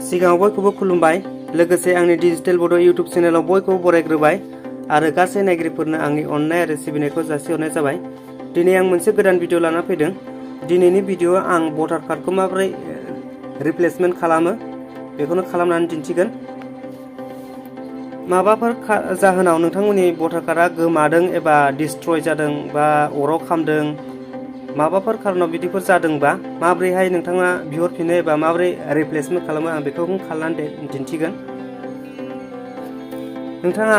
सिगाङाव बयखौबो खुलुमबाय लोगोसे आंनि डिजिटेल बड' इउट्युब चेनेलाव बयखौबो बरायग्रोबाय आरो गासै नायगिरिफोरनो आंनि अननाय आरो सिबिनायखौ जासिहरनाय जाबाय। दिनै आं मोनसे गोदान भिडिअ लाना फैदों। दिनैनि भिडिअआव आं भटार कार्डखौ माबोरै रिप्लेसमेन्ट खालामो बेखौनो खालामनानै दिन्थिगोन। माबाफोर जाहोनाव नोंथांमोननि भटार कार्डआ गोमादों एबा डिस्ट्रय जादों बा अराव खामदों, माबाफोर खारनाव बिदिफोर जादोंबा माबोरैहाय नोंथाङा बिहरफिनो एबा माबोरै रिप्लेसमेन्ट खालामो आं बेखौ खालामनानै दिन्थिगोन। नोंथांमोना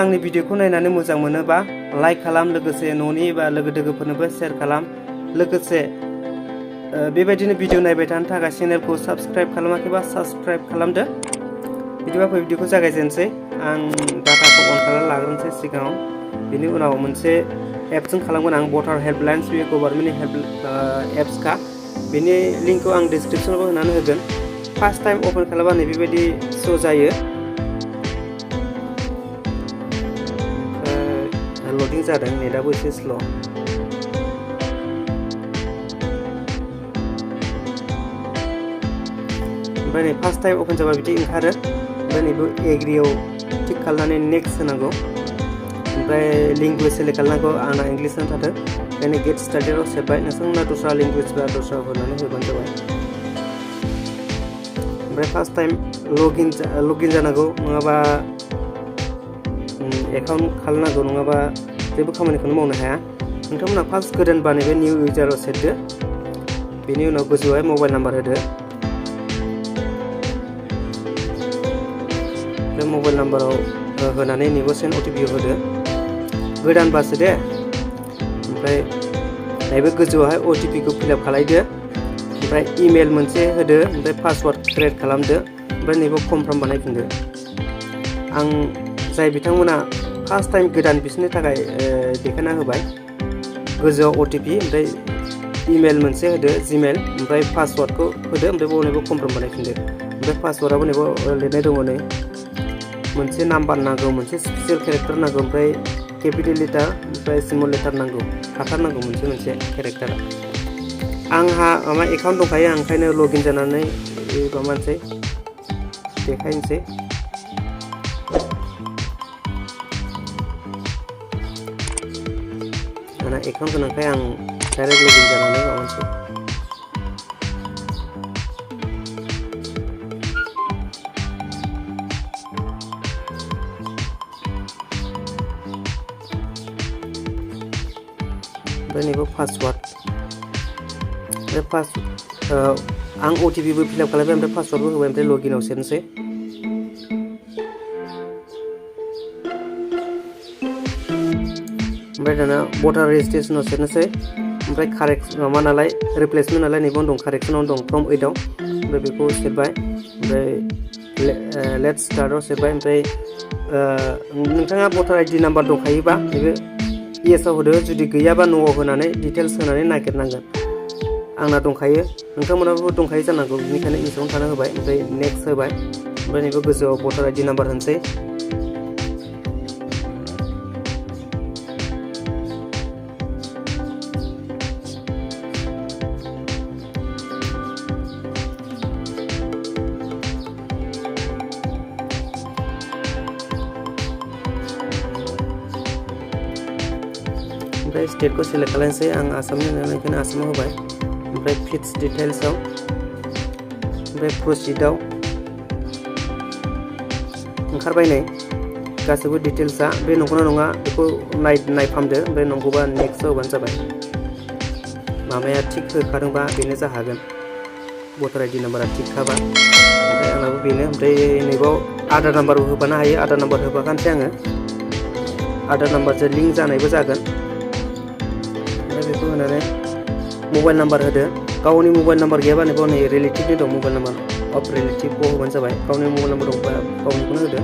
आंनि भिडिअखौ नायनानै मोजां मोनोबा लाइक खालाम, लोगोसे न'नि एबा लोगो दोगोफोरनोबो शेयार खालाम। लोगोसे बेबायदिनो भिडिअ नायबाय थानो थाखाय चेनेलखौ साबस्क्राइब खालामाखैबा साबस्क्राइब खालामदो। बिदिबा भिडिअखौ जागायजेनसै। आं डाटाखौ अन खालामना लाग्रोनोसै सिगाङाव। बेनि उनाव मोनसे एप्सजों खालामगोन आं, भटार हेल्पलाइन्स, बे गभर्नमेन्टनि हेल्प एप्सखा। बेनि लिंकखौ आं डिसक्रिपसनावबो होनानै होगोन। फार्स्ट टाइम अपेन खालामबा नैबेबायदि श' जायो। लडिं जादों, नेटआबो एसे स्ल'। ओमफ्राय नै फार्स्ट टाइम अपेन जाबा बिदि ओंखारो। ओमफ्राय नैबे एग्रियाव टिक खालामनानै नेक्स्ट होनांगौ। ओमफ्राय लेंगुवेज सेलेक्ट खालामनांगौ, आंना इंलिसआनो थादों। ओंखायनो गेट स्टार्टेडआव सेरबाय, नोंथांमोना दस्रा लेंगुवेज बा दस्रा होनानै होबानो जाबाय। ओमफ्राय फार्स्ट टाइम लगइन जानांगौ, नङाबा एकाउन्ट खालामनांगौ, नङाबा जेबो खामानिखौनो मावनो हाया। नोंथांमोना फार्स्ट गोदान बानायबाय निउ इउजाराव सेरदो। बेनि उनाव गोजौआवहाय मबाइल नाम्बार होदो। बे मबाइल नाम्बाराव होनानै नैबे सेन्ड अटिपि होदो। गोदानबासो दे। ओमफ्राय नैबे गोजौआवहाय अटिपिखौ फिलआप खालायदो। ओमफ्राय इमेल मोनसे होदो, ओमफ्राय पासवार्ड क्रियेट खालामदो। ओमफ्राय नैबे कनफार्म बानायफिनदो। आं जाय बिथांमोना फार्स्ट टाइम गोदान बिसोरनि थाखाय देखायना होबाय। गोजौआव अटिपि, ओमफ्राय इमेल मोनसे होदो, जिमेल, ओमफ्राय पासवार्डखौ होदो, ओमफ्राय बावनैबो कनफार्म बानायफिनदो। ओमफ्राय पासवार्डआबो नैबे लिरनाय दङ नै, मोनसे नाम्बार नांगौ, मोनसे स्पेसियेल केरेक्टार नांगौ, ओमफ्राय केपिटेल लेटार, ओमफ्राय स्मल लेटार नांगौ, थाथारनांगौ मोनसे केरेक्टार। आंहा माबा एकाउन्ट दंखायो, आं ओंखायनो लगइन जानानै माबानोसै देखायनोसै। आंना एकाउन्ट गोनांखाय आं डाइरेक्ट लगइन जानानै माबानोसै। ओमफ्राय नैबे पासवार्ड, आं अटिपिबो फिलआप खालामबाय, ओमफ्राय पासवार्डबो होबाय, ओमफ्राय लगइनाव सेरनोसै। ओमफ्राय दाना भटार रेजिस्ट्रेसनाव सेरनोसै। ओमफ्राय माबा नालाय रिप्लेसमेन्ट नालाय नैबावनो दं, कारेक्सनावनो दं, फ्रम 8आव। ओमफ्राय बेखौ सेरबाय, ओमफ्राय लेट्स स्टार्टआव सेरबाय। ओमफ्राय नोंथाङा भटार आइडि नाम्बार दंखायोबा नैबे इएसआव होदो, जुदि गैयाबा न'आव होनानै डिटेल्स होनानै नागिरनांगोन। आंना दंखायो, नोंथांमोनाबो दंखायो जानांगौ, बेनिखायनो इएसआवनो थानो होबाय। ओमफ्राय नेक्स्ट होबाय। ओमफ्राय नैबे गोजौआव भटार आइडि नाम्बार होनोसै। ओमफ्राय स्टेटखौ सेलेक्ट खालामनोसै, आं आसामनि नालाय ओंखायनो आसामाव होबाय। ओमफ्राय फिट्स डिटेल्सआव, ओमफ्राय प्रसिडआव ओंखारबाय नै गासैबो डिटेल्सआ। बे नंगौना नङा बेखौ नायफामदो, ओमफ्राय नंगौबा नेक्स्टआव होबानो जाबाय। माबाया थिग होखादोंबा बेनो जाखागोन, भटार आइडि नाम्बारा थिगखाबा। ओमफ्राय आंनाबो बेनो। ओमफ्राय नैबाव आधार नाम्बारबो होफानो हायो, आधार नाम्बार होफाखानोसै आङो। आधार नाम्बारजों लिंक जानायबो जागोन। बेखौ होनानै मबाइल नाम्बार होदो। गावनि मबाइल नाम्बार गैयाबा नैबाव नै रिलेटिभनि दं, मबाइल नाम्बार अफ रिलेटिभखौ होबानो जाबाय। गावनि मबाइल नाम्बार दंबा गावनिखौनो होदो।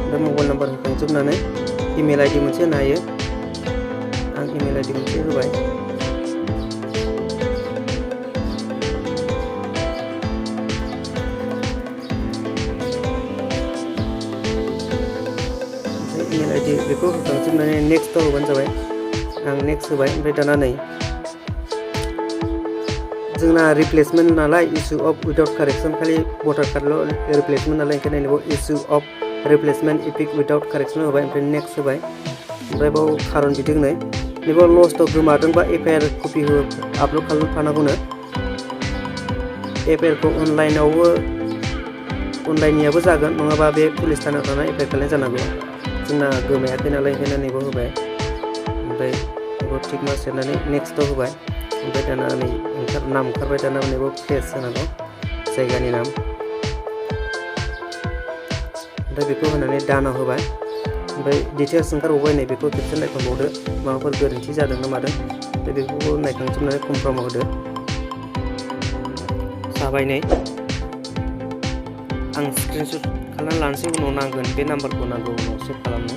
ओमफ्राय मबाइल नाम्बार होखांजोबनानै इमेल आइडि मोनसे होनो हायो, आं इमेल आइडि मोनसे होबाय। email ID बेखौ होखांजोबनानै नेक्स्टआव होबानो जाबाय। आं नेक्स्ट होबाय। ओमफ्राय दाना नै जोंना रिप्लेसमेन्ट नालाय इसु अफ उइदाउट कारेक्सन, खालि भटार कार्डल' रिप्लेसमेन्ट नालाय ओंखायनो नैबाव issue of replacement EPIC without correction होबाय। ओमफ्राय नेक्स्ट होबाय। ओमफ्राय बाव खारन बिदों नै नैबाव लस्ट गोमादोंबा एफआइआर कपि आपल'ड खालामफानांगौनो। एफआइआरखौ अनलाइननियाबो जागोन, नङाबा बे पुलिस थानायाव थानाय एफआइआर खालामनाय जानांगौ। जोंना गोमायाखै नालाय ओंखायनो नैबाव होबाय। ओमफ्राय बेखौ टिक मार्क सेरनानै नेक्स्टआव होबाय। ओमफ्राय दाना नै नाम ओंखारबाय। दाना नैबाव प्लेस होनांगौ, जायगानि नाम। ओमफ्राय बेखौ होनानै दानाव होबाय। ओमफ्राय डिटेल्स ओंखारबावबाय। नै बेखौ खेबसे नायखांबावदो माबाफोर गोरोन्थि जादों ना मादों। ओमफ्राय बेखौ नायखांजोबनानै कनफार्म होदो। जाबाय नै आं स्क्रिनशट खालामनानै लानोसै, उनाव नांगोन बे नाम्बारखौ नांगौ उनाव सेभ खालामनो।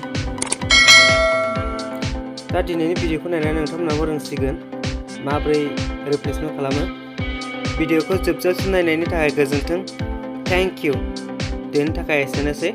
दा दिनैनि भिडिअखौ नायनानै नोंथांमोनाबो रोंसिगोन माबोरै रिप्लेसमेन्ट खालामो। भिडिअखौ जोबजासिम नायनायनि थाखाय गोजोन्थों। Thank you. दिनैनि थाखाय एसेनोसै।